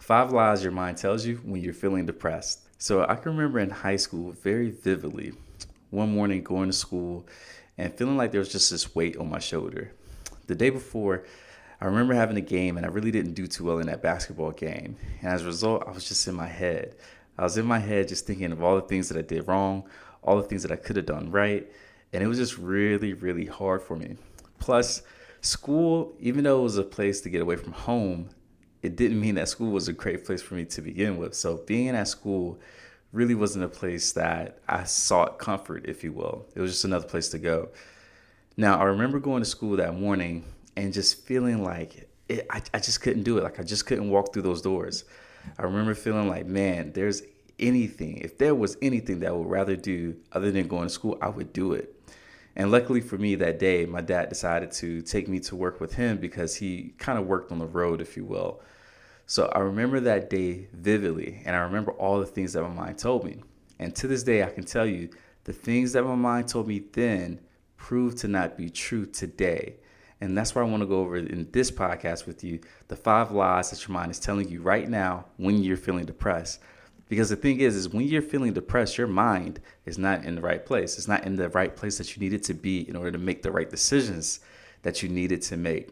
5 lies your mind tells you when you're feeling depressed. So I can remember in high school very vividly one morning going to school and feeling like there was just this weight on my shoulder. The day before, I remember having a game and I really didn't do too well in that basketball game. And as a result, I was just in my head. I was in my head just thinking of all the things that I did wrong, all the things that I could have done right. And it was just really, really hard for me. Plus, school, even though it was a place to get away from home, it didn't mean that school was a great place for me to begin with. So being at school really wasn't a place that I sought comfort, if you will. It was just another place to go. Now, I remember going to school that morning and just feeling like I just couldn't do it. Like I just couldn't walk through those doors. I remember feeling like, man, if there was anything that I would rather do other than going to school, I would do it. And luckily for me that day, my dad decided to take me to work with him because he kind of worked on the road, if you will. So I remember that day vividly, and I remember all the things that my mind told me. And to this day, I can tell you the things that my mind told me then proved to not be true today. And that's why I want to go over in this podcast with you the 5 lies that your mind is telling you right now when you're feeling depressed. Because the thing is when you're feeling depressed, your mind is not in the right place. It's not in the right place that you need it to be in order to make the right decisions that you needed to make.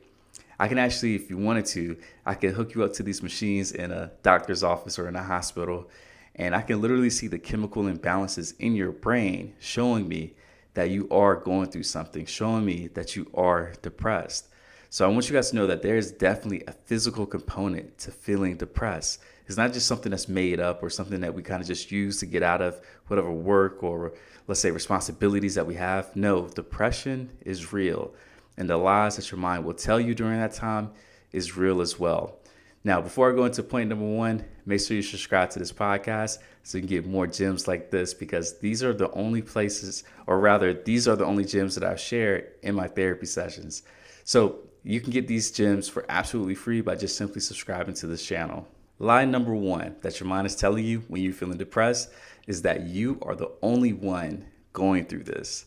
I can actually, if you wanted to, I can hook you up to these machines in a doctor's office or in a hospital, and I can literally see the chemical imbalances in your brain showing me that you are going through something, showing me that you are depressed. So I want you guys to know that there is definitely a physical component to feeling depressed. It's not just something that's made up or something that we kind of just use to get out of whatever work or, let's say, responsibilities that we have. No, depression is real. And the lies that your mind will tell you during that time is real as well. Now, before I go into point number 1, make sure you subscribe to this podcast so you can get more gems like this, because these are the only places, or rather, these are the only gems that I've shared in my therapy sessions. So you can get these gems for absolutely free by just simply subscribing to this channel. Lie number 1 that your mind is telling you when you're feeling depressed is that you are the only one going through this.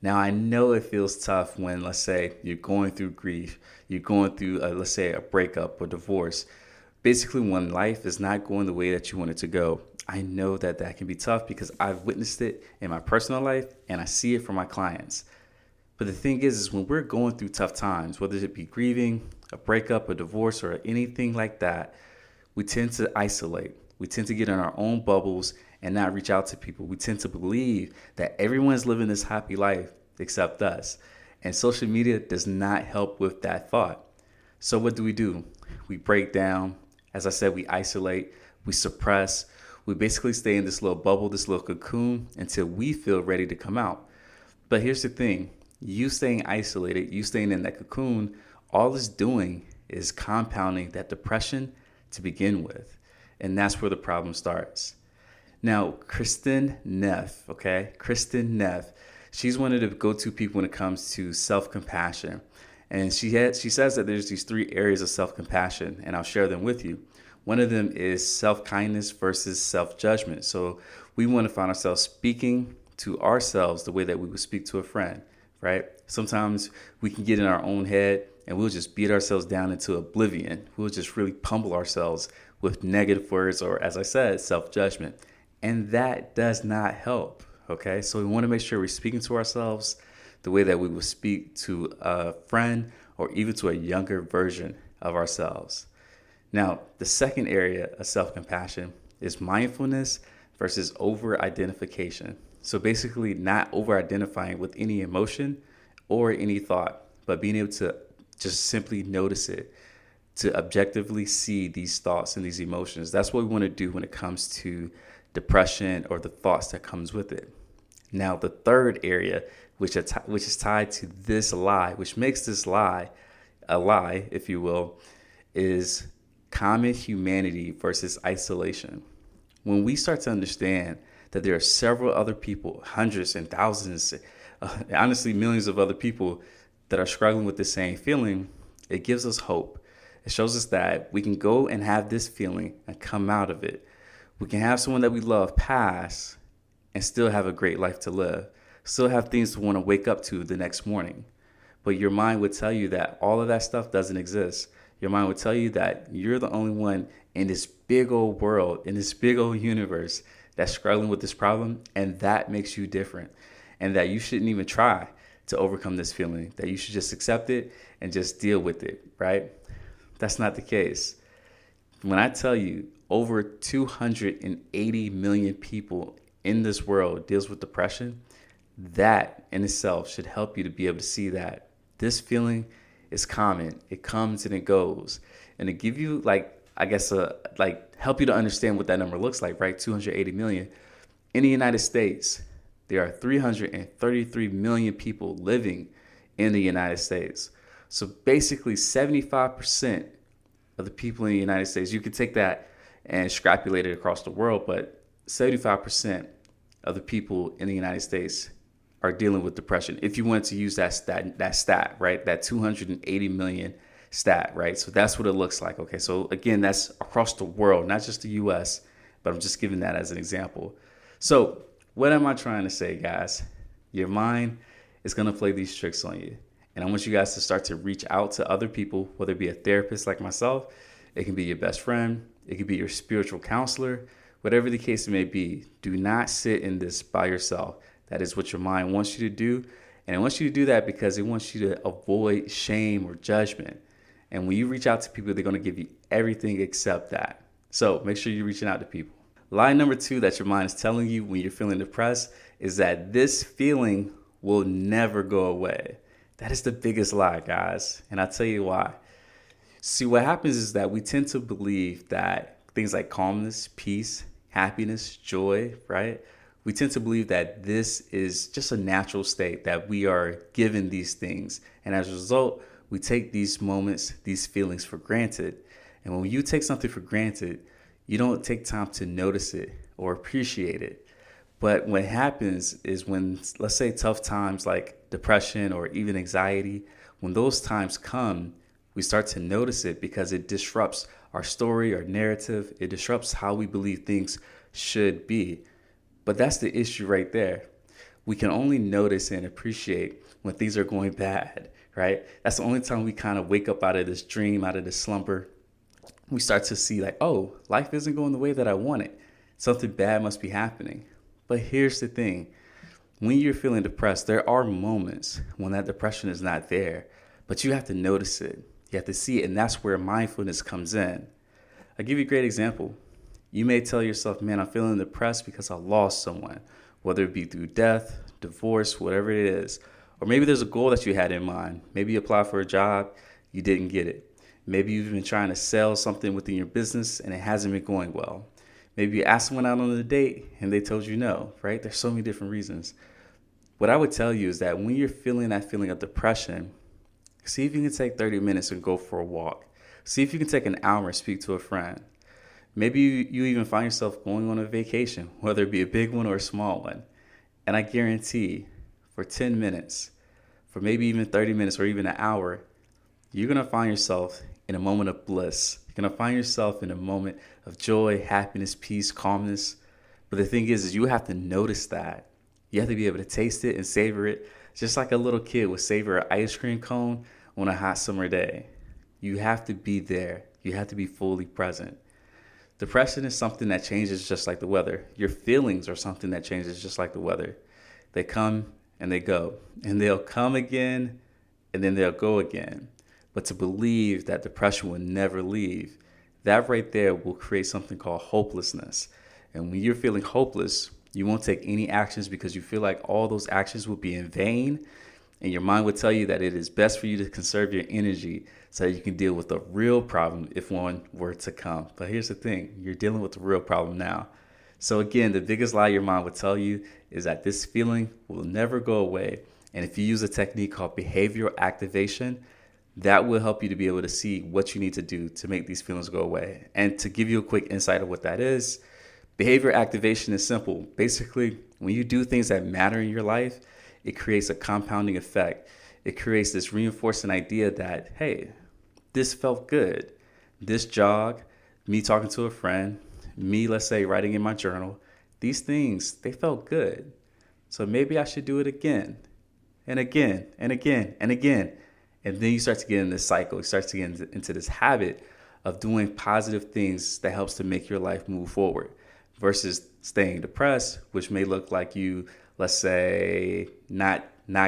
Now, I know it feels tough when, let's say, you're going through grief, you're going through, let's say, a breakup or divorce. Basically, when life is not going the way that you want it to go. I know that that can be tough because I've witnessed it in my personal life and I see it from my clients. But the thing is when we're going through tough times, whether it be grieving, a breakup, a divorce, or anything like that, we tend to isolate. We tend to get in our own bubbles and not reach out to people. We tend to believe that everyone's living this happy life except us. And social media does not help with that thought. So what do? We break down. As I said, we isolate, we suppress. We basically stay in this little bubble, this little cocoon until we feel ready to come out. But here's the thing. You staying isolated, you staying in that cocoon, all it's doing is compounding that depression to begin with. And that's where the problem starts. Now, Kristin Neff, she's one of the go-to people when it comes to self-compassion. And she says that there's these 3 areas of self-compassion, and I'll share them with you. One of them is self-kindness versus self-judgment. So we want to find ourselves speaking to ourselves the way that we would speak to a friend, right? Sometimes we can get in our own head and we'll just beat ourselves down into oblivion. We'll just really pummel ourselves with negative words or, as I said, self-judgment. And that does not help, okay? So we want to make sure we're speaking to ourselves the way that we would speak to a friend or even to a younger version of ourselves. Now, the second area of self-compassion is mindfulness versus over-identification. So basically not over-identifying with any emotion or any thought, but being able to just simply notice it, to objectively see these thoughts and these emotions. That's what we want to do when it comes to depression or the thoughts that comes with it. Now, the third area, which is tied to this lie, which makes this lie a lie, if you will, is common humanity versus isolation. When we start to understand that there are several other people, hundreds and thousands, honestly, millions of other people that are struggling with the same feeling, it gives us hope. It shows us that we can go and have this feeling and come out of it. We can have someone that we love pass and still have a great life to live, still have things to want to wake up to the next morning. But your mind would tell you that all of that stuff doesn't exist. Your mind would tell you that you're the only one in this big old world, in this big old universe that's struggling with this problem, and that makes you different. And that you shouldn't even try to overcome this feeling, that you should just accept it and just deal with it, right? That's not the case. When I tell you over 280 million people in this world deals with depression, that in itself should help you to be able to see that this feeling is common. It comes and it goes. And to give you help you to understand what that number looks like, right? 280 million. In the United States, there are 333 million people living in the United States. So basically 75% of the people in the United States, you could take that and extrapolate it across the world, but 75% of the people in the United States are dealing with depression. If you want to use that stat, right? That 280 million stat, right? So that's what it looks like. Okay. So again, that's across the world, not just the US, but I'm just giving that as an example. So what am I trying to say, guys? Your mind is going to play these tricks on you. And I want you guys to start to reach out to other people, whether it be a therapist like myself, it can be your best friend, it could be your spiritual counselor, whatever the case may be. Do not sit in this by yourself. That is what your mind wants you to do. And it wants you to do that because it wants you to avoid shame or judgment. And when you reach out to people, they're going to give you everything except that. So make sure you're reaching out to people. Lie number 2 that your mind is telling you when you're feeling depressed is that this feeling will never go away. That is the biggest lie, guys. And I'll tell you why. See, what happens is that we tend to believe that things like calmness, peace, happiness, joy, right? We tend to believe that this is just a natural state, that we are given these things. And as a result, we take these moments, these feelings for granted. And when you take something for granted, you don't take time to notice it or appreciate it. But what happens is when, let's say, tough times like depression or even anxiety, when those times come, we start to notice it because it disrupts our story, our narrative. It disrupts how we believe things should be. But that's the issue right there. We can only notice and appreciate when things are going bad, right? That's the only time we kind of wake up out of this dream, out of this slumber. We start to see like, oh, life isn't going the way that I want it. Something bad must be happening. But here's the thing. When you're feeling depressed, there are moments when that depression is not there, but you have to notice it. You have to see it, and that's where mindfulness comes in. I'll give you a great example. You may tell yourself, man, I'm feeling depressed because I lost someone, whether it be through death, divorce, whatever it is. Or maybe there's a goal that you had in mind. Maybe you applied for a job, you didn't get it. Maybe you've been trying to sell something within your business and it hasn't been going well. Maybe you asked someone out on a date and they told you no, right? There's so many different reasons. What I would tell you is that when you're feeling that feeling of depression, see if you can take 30 minutes and go for a walk. See if you can take an hour and speak to a friend. Maybe you even find yourself going on a vacation, whether it be a big one or a small one. And I guarantee for 10 minutes, for maybe even 30 minutes or even an hour, you're going to find yourself in a moment of bliss. You're going to find yourself in a moment of joy, happiness, peace, calmness. But the thing is you have to notice that. You have to be able to taste it and savor it, just like a little kid would savor an ice cream cone on a hot summer day. You have to be there. You have to be fully present. Depression is something that changes just like the weather. Your feelings are something that changes just like the weather. They come and they go, and they'll come again, and then they'll go again. But to believe that depression will never leave, that right there will create something called hopelessness. And when you're feeling hopeless, you won't take any actions because you feel like all those actions will be in vain. And your mind will tell you that it is best for you to conserve your energy so that you can deal with the real problem if one were to come. But here's the thing, you're dealing with the real problem now. So again, the biggest lie your mind would tell you is that this feeling will never go away. And if you use a technique called behavioral activation, that will help you to be able to see what you need to do to make these feelings go away. And to give you a quick insight of what that is, behavior activation is simple. Basically, when you do things that matter in your life, it creates a compounding effect. It creates this reinforcing idea that, hey, this felt good. This jog, me talking to a friend, me, let's say, writing in my journal, these things, they felt good. So maybe I should do it again and again and again and again. And then you start to get in this cycle. You start to get into this habit of doing positive things that helps to make your life move forward versus staying depressed, which may look like you, let's say, not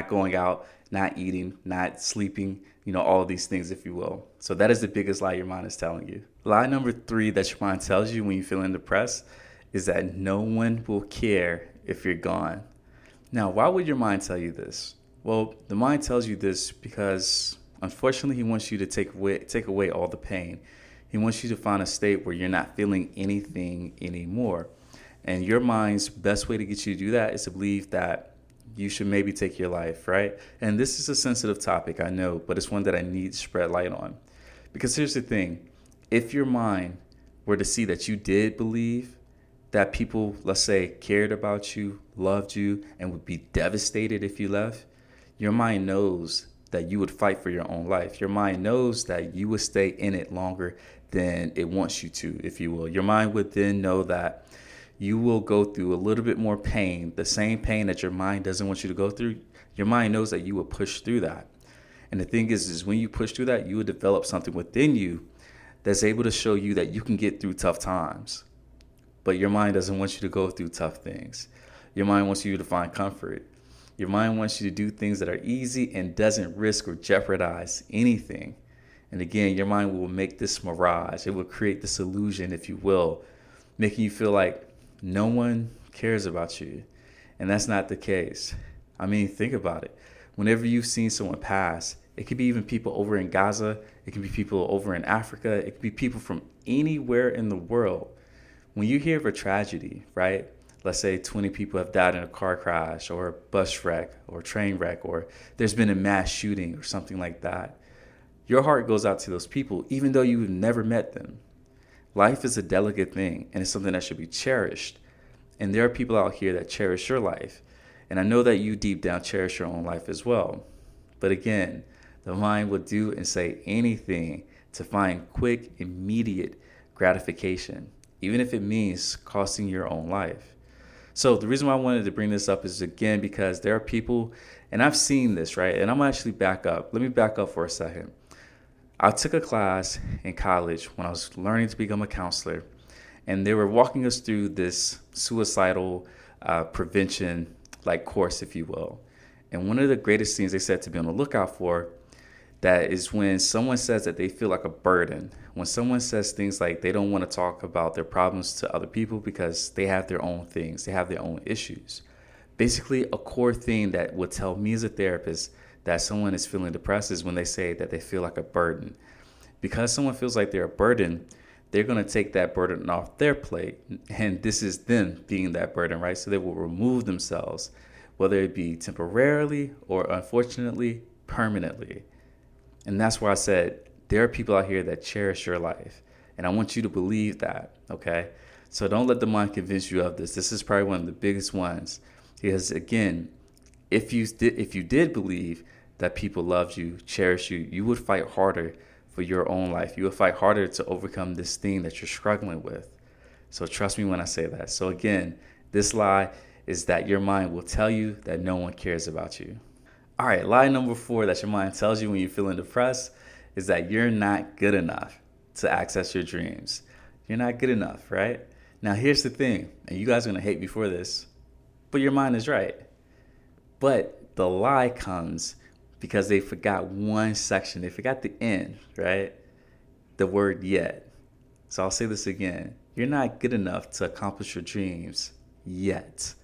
going out, not eating, not sleeping, all of these things, if you will. So that is the biggest lie your mind is telling you. Lie number 3 that your mind tells you when you're feeling depressed is that no one will care if you're gone. Now, why would your mind tell you this? Well, the mind tells you this because, unfortunately, he wants you to take away all the pain. He wants you to find a state where you're not feeling anything anymore. And your mind's best way to get you to do that is to believe that you should maybe take your life, right? And this is a sensitive topic, I know, but it's one that I need to spread light on. Because here's the thing. If your mind were to see that you did believe that people, let's say, cared about you, loved you, and would be devastated if you left, your mind knows that you would fight for your own life. Your mind knows that you would stay in it longer than it wants you to, if you will. Your mind would then know that you will go through a little bit more pain, the same pain that your mind doesn't want you to go through. Your mind knows that you will push through that. And the thing is when you push through that, you will develop something within you that's able to show you that you can get through tough times. But your mind doesn't want you to go through tough things. Your mind wants you to find comfort. Your mind wants you to do things that are easy and doesn't risk or jeopardize anything. And again, your mind will make this mirage. It will create this illusion, if you will, making you feel like no one cares about you. And that's not the case. I mean, think about it. Whenever you've seen someone pass, it could be even people over in Gaza. It can be people over in Africa. It could be people from anywhere in the world. When you hear of a tragedy, right? Let's say 20 people have died in a car crash or a bus wreck or train wreck, or there's been a mass shooting or something like that. Your heart goes out to those people, even though you've never met them. Life is a delicate thing, and it's something that should be cherished. And there are people out here that cherish your life. And I know that you deep down cherish your own life as well. But again, the mind will do and say anything to find quick, immediate gratification, even if it means costing your own life. So the reason why I wanted to bring this up is, again, because there are people, and I've seen this, right? And I'm actually back up. Let me back up for a second. I took a class in college when I was learning to become a counselor, and they were walking us through this suicidal prevention course, if you will. And one of the greatest things they said to be on the lookout for, that is when someone says that they feel like a burden, when someone says things like they don't want to talk about their problems to other people because they have their own things, they have their own issues. Basically, a core thing that would tell me as a therapist that someone is feeling depressed is when they say that they feel like a burden. Because someone feels like they're a burden, they're going to take that burden off their plate. And this is them being that burden, right? So they will remove themselves, whether it be temporarily or, unfortunately, permanently. And that's why I said there are people out here that cherish your life. And I want you to believe that, okay? So don't let the mind convince you of this. This is probably one of the biggest ones. Because, again, if you did believe that people loved you, cherished you, you would fight harder for your own life. You would fight harder to overcome this thing that you're struggling with. So trust me when I say that. So again, this lie is that your mind will tell you that no one cares about you. All right, lie number 4 that your mind tells you when you're feeling depressed is that you're not good enough to access your dreams. You're not good enough, right? Now here's the thing, and you guys are going to hate me for this, but your mind is right. But the lie comes because they forgot one section. They forgot the end, right? The word yet. So I'll say this again. You're not good enough to accomplish your dreams yet.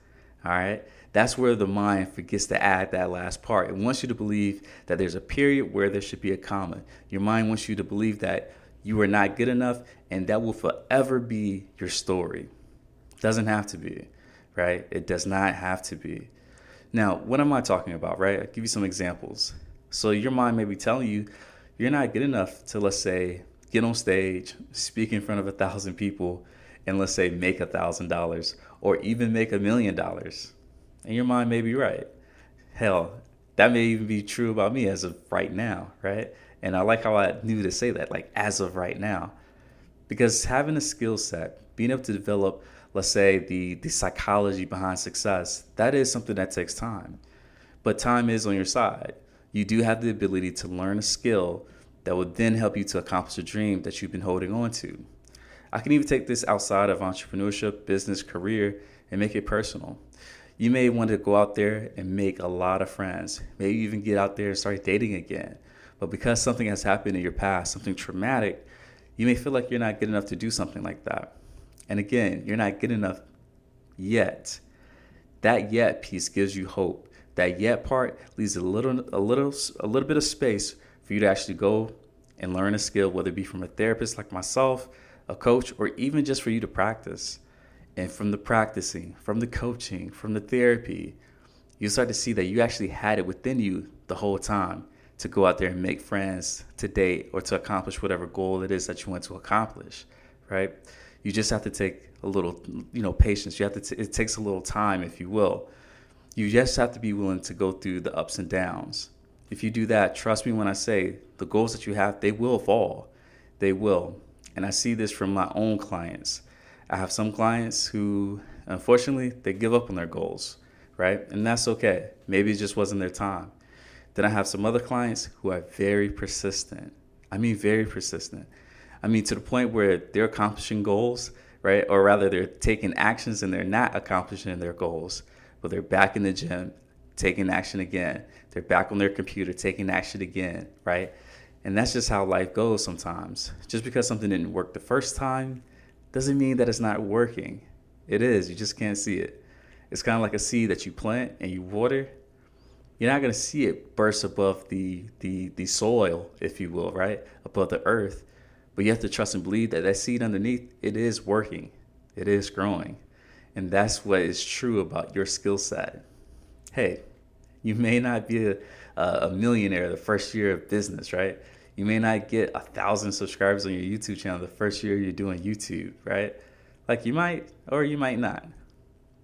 All right? That's where the mind forgets to add that last part. It wants you to believe that there's a period where there should be a comma. Your mind wants you to believe that you are not good enough, and that will forever be your story. It doesn't have to be, right? It does not have to be. Now, what am I talking about, right? I'll give you some examples. So your mind may be telling you you're not good enough to, let's say, get on stage, speak in front of 1,000 people, and let's say make $1,000 or even make $1 million. And your mind may be right. Hell, that may even be true about me as of right now, right? And I like how I knew to say that, like as of right now. Because having a skill set, being able to develop, let's say, the psychology behind success, that is something that takes time. But time is on your side. You do have the ability to learn a skill that will then help you to accomplish a dream that you've been holding on to. I can even take this outside of entrepreneurship, business, career, and make it personal. You may want to go out there and make a lot of friends, maybe even get out there and start dating again. But because something has happened in your past, something traumatic, you may feel like you're not good enough to do something like that. And again, you're not good enough yet. That yet piece gives you hope. That yet part leaves a little bit of space for you to actually go and learn a skill, whether it be from a therapist like myself, a coach, or even just for you to practice. And from the practicing, from the coaching, from the therapy, you start to see that you actually had it within you the whole time to go out there and make friends, to date, or to accomplish whatever goal it is that you want to accomplish, right? You just have to take a little, patience. It takes a little time, if you will. You just have to be willing to go through the ups and downs. If you do that, trust me when I say the goals that you have, they will fall. They will. And I see this from my own clients. I have some clients who, unfortunately, they give up on their goals, right? And that's okay. Maybe it just wasn't their time. Then I have some other clients who are very persistent. I mean, very persistent. I mean, to the point where they're accomplishing goals, right? Or rather, they're taking actions and they're not accomplishing their goals, but they're back in the gym, taking action again. They're back on their computer, taking action again, right? And that's just how life goes sometimes. Just because something didn't work the first time doesn't mean that it's not working. It is. You just can't see it. It's kind of like a seed that you plant and you water. You're not going to see it burst above the soil, if you will, right? Above the earth. But you have to trust and believe that that seed underneath, it is working. It is growing. And that's what is true about your skill set. Hey, you may not be a millionaire the first year of business, right? You may not get 1,000 subscribers on your YouTube channel the first year you're doing YouTube, right? Like you might, or you might not.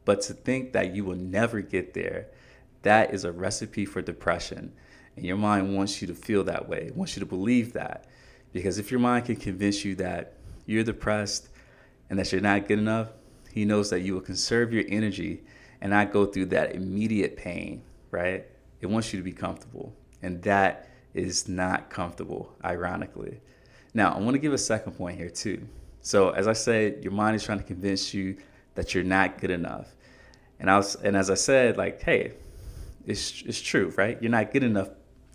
But to think that you will never get there, that is a recipe for depression. And your mind wants you to feel that way, wants you to believe that. Because if your mind can convince you that you're depressed and that you're not good enough, he knows that you will conserve your energy and not go through that immediate pain, right? It wants you to be comfortable. And that is not comfortable, ironically. Now, I want to give a second point here too. So as I said, your mind is trying to convince you that you're not good enough. And as I said, like, hey, it's true, right? You're not good enough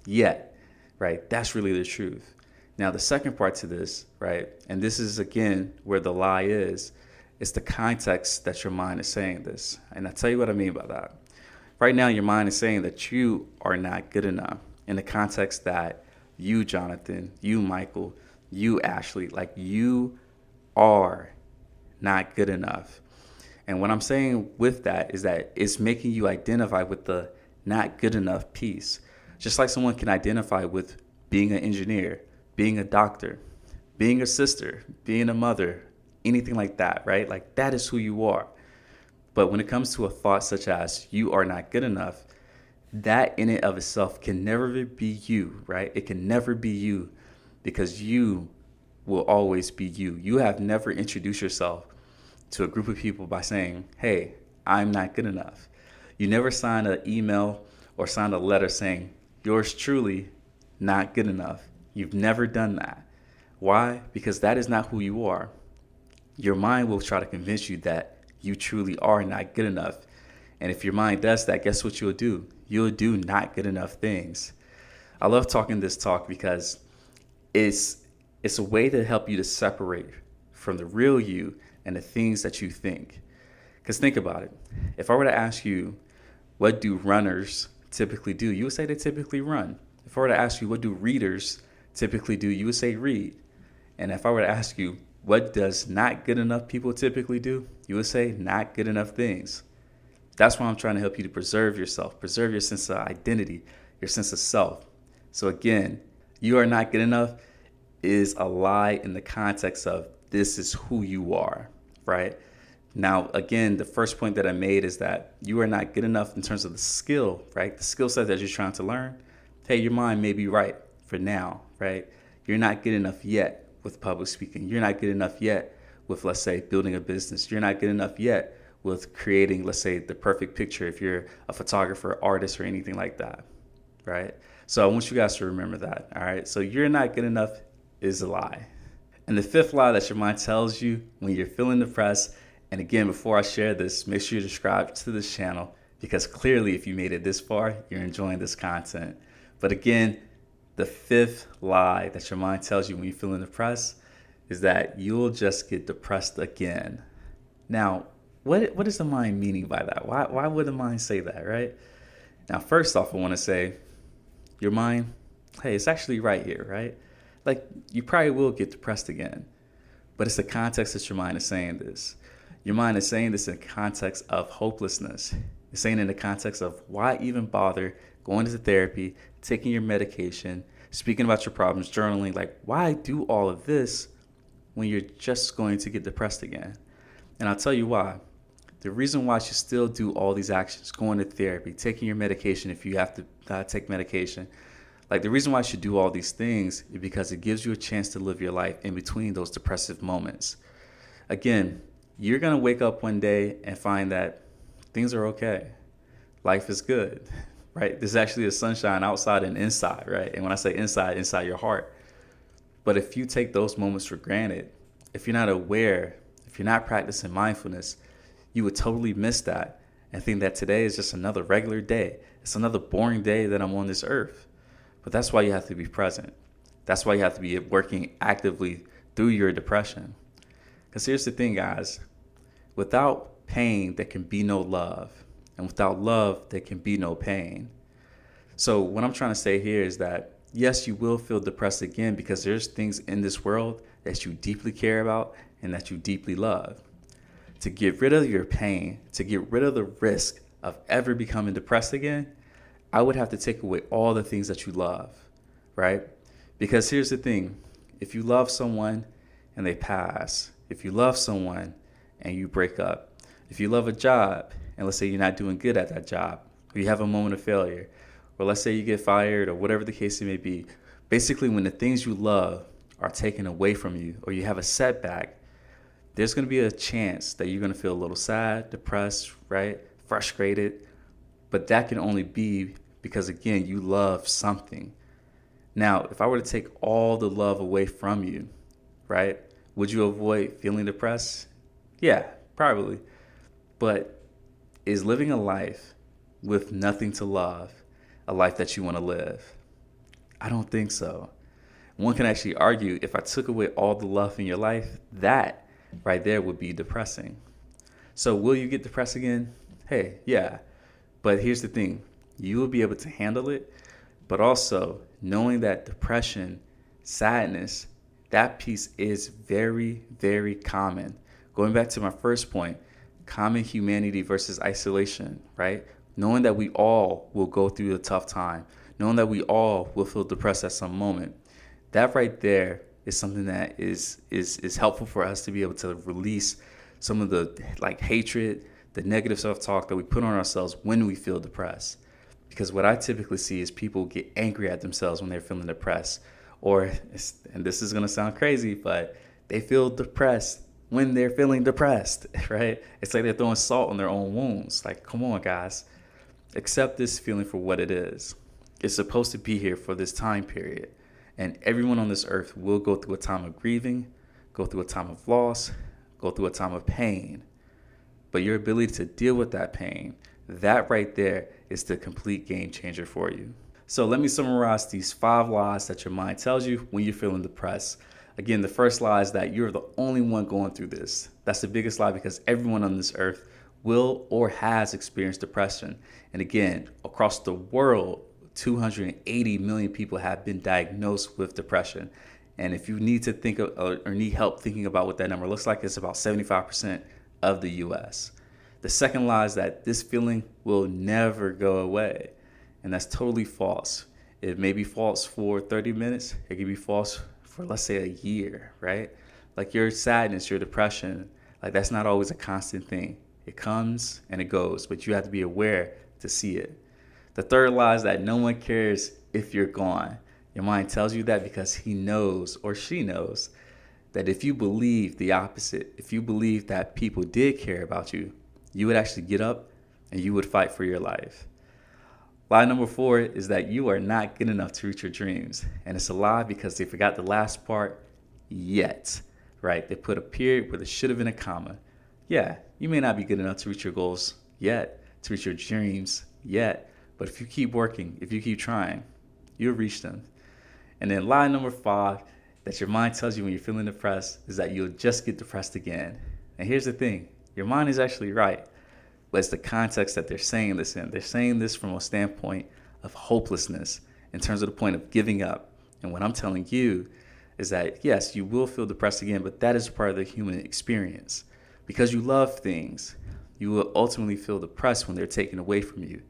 yet, right? That's really the truth. Now, the second part to this, right? And this is, again, where the lie is. It's the context that your mind is saying this. And I'll tell you what I mean by that. Right now, your mind is saying that you are not good enough in the context that you, Jonathan, you, Michael, you, Ashley, like you are not good enough. And what I'm saying with that is that it's making you identify with the not good enough piece. Just like someone can identify with being an engineer, being a doctor, being a sister, being a mother, anything like that, right? Like that is who you are. But when it comes to a thought such as you are not good enough, that in and of itself can never be you, right? It can never be you because you will always be you. You have never introduced yourself to a group of people by saying, hey, I'm not good enough. You never signed an email or signed a letter saying, yours truly, not good enough. You've never done that. Why? Because that is not who you are. Your mind will try to convince you that you truly are not good enough. And if your mind does that, guess what you'll do? You'll do not good enough things. I love talking this talk because it's a way to help you to separate from the real you and the things that you think. Because think about it. If I were to ask you, what do runners typically do? You would say they typically run. If I were to ask you, what do readers typically do? You would say read. And if I were to ask you, what does not good enough people typically do? You would say not good enough things. That's why I'm trying to help you to preserve yourself, preserve your sense of identity, your sense of self. So again, you are not good enough is a lie in the context of this is who you are, right? Now, again, the first point that I made is that you are not good enough in terms of the skill, right? The skill set that you're trying to learn. Hey, your mind may be right for now, right? You're not good enough yet with public speaking. You're not good enough yet with, let's say, building a business. You're not good enough yet with creating, let's say, the perfect picture if you're a photographer, artist, or anything like that, right? So I want you guys to remember that. All right. So you're not good enough is a lie. And the fifth lie that your mind tells you when you're feeling depressed, and again, before I share this, make sure you subscribe to this channel because clearly if you made it this far, you're enjoying this content. But again, the fifth lie that your mind tells you when you're feeling depressed is that you'll just get depressed again. Now, what is the mind meaning by that? Why would the mind say that, right? Now, first off, I want to say, your mind, hey, it's actually right here, right? Like, you probably will get depressed again, but it's the context that your mind is saying this. Your mind is saying this in the context of hopelessness. It's saying in the context of why even bother going to therapy, taking your medication, speaking about your problems, journaling. Like, why do all of this when you're just going to get depressed again? And I'll tell you why. The reason why you should still do all these actions, going to therapy, taking your medication if you have to take medication, like the reason why you should do all these things is because it gives you a chance to live your life in between those depressive moments. Again, you're going to wake up one day and find that things are okay. Life is good, right? There's actually a sunshine outside and inside, right? And when I say inside your heart. But if you take those moments for granted, if you're not aware, if you're not practicing mindfulness, you would totally miss that and think that today is just another regular day. It's another boring day that I'm on this earth. But that's why you have to be present. That's why you have to be working actively through your depression. Because here's the thing, guys. Without pain, there can be no love. And without love, there can be no pain. So what I'm trying to say here is that, yes, you will feel depressed again because there's things in this world that you deeply care about and that you deeply love. To get rid of your pain, to get rid of the risk of ever becoming depressed again, I would have to take away all the things that you love, right? Because here's the thing. If you love someone and they pass, if you love someone and you break up, if you love a job and let's say you're not doing good at that job, or you have a moment of failure, or let's say you get fired or whatever the case may be, basically when the things you love are taken away from you or you have a setback, there's going to be a chance that you're going to feel a little sad, depressed, right? Frustrated. But that can only be because, again, you love something. Now, if I were to take all the love away from you, right, would you avoid feeling depressed? Yeah, probably. But is living a life with nothing to love a life that you want to live? I don't think so. One can actually argue if I took away all the love in your life, that right there would be depressing. So will you get depressed again? Hey, yeah. But here's the thing. You will be able to handle it, but also knowing that depression, sadness, that piece is very, very common. Going back to my first point, common humanity versus isolation, right? Knowing that we all will go through a tough time, knowing that we all will feel depressed at some moment. That right there is something that is helpful for us to be able to release some of the hatred, the negative self-talk that we put on ourselves when we feel depressed. Because what I typically see is people get angry at themselves when they're feeling depressed. And this is going to sound crazy, but they feel depressed when they're feeling depressed, right? It's like they're throwing salt on their own wounds. Like, come on, guys. Accept this feeling for what it is. It's supposed to be here for this time period. And everyone on this earth will go through a time of grieving, go through a time of loss, go through a time of pain. But your ability to deal with that pain, that right there is the complete game changer for you. So let me summarize these 5 lies that your mind tells you when you're feeling depressed. Again, the first lie is that you're the only one going through this. That's the biggest lie because everyone on this earth will or has experienced depression. And again, across the world, 280 million people have been diagnosed with depression. And if you need to think of, or need help thinking about what that number looks like, it's about 75% of the US. The second lie is that this feeling will never go away. And that's totally false. It may be false for 30 minutes. It can be false for, let's say, a year, right? Like your sadness, your depression, like that's not always a constant thing. It comes and it goes, but you have to be aware to see it. The third lie is that no one cares if you're gone. Your mind tells you that because he knows or she knows that if you believe the opposite, if you believe that people did care about you, you would actually get up and you would fight for your life. Lie number 4 is that you are not good enough to reach your dreams. And it's a lie because they forgot the last part, yet, right? They put a period where there should have been a comma. Yeah, you may not be good enough to reach your goals yet, to reach your dreams yet, but if you keep working, if you keep trying, you'll reach them. And then lie number 5 that your mind tells you when you're feeling depressed is that you'll just get depressed again. And here's the thing, your mind is actually right, but it's the context that they're saying this in. They're saying this from a standpoint of hopelessness, in terms of the point of giving up. And what I'm telling you is that, yes, you will feel depressed again, but that is part of the human experience. Because you love things, you will ultimately feel depressed when they're taken away from you.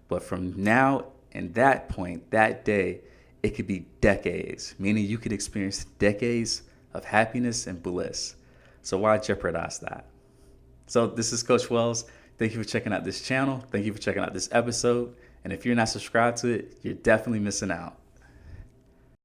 But from now and that point, that day, it could be decades, meaning you could experience decades of happiness and bliss. So why jeopardize that? So this is Coach Wells. Thank you for checking out this channel. Thank you for checking out this episode. And if you're not subscribed to it, you're definitely missing out.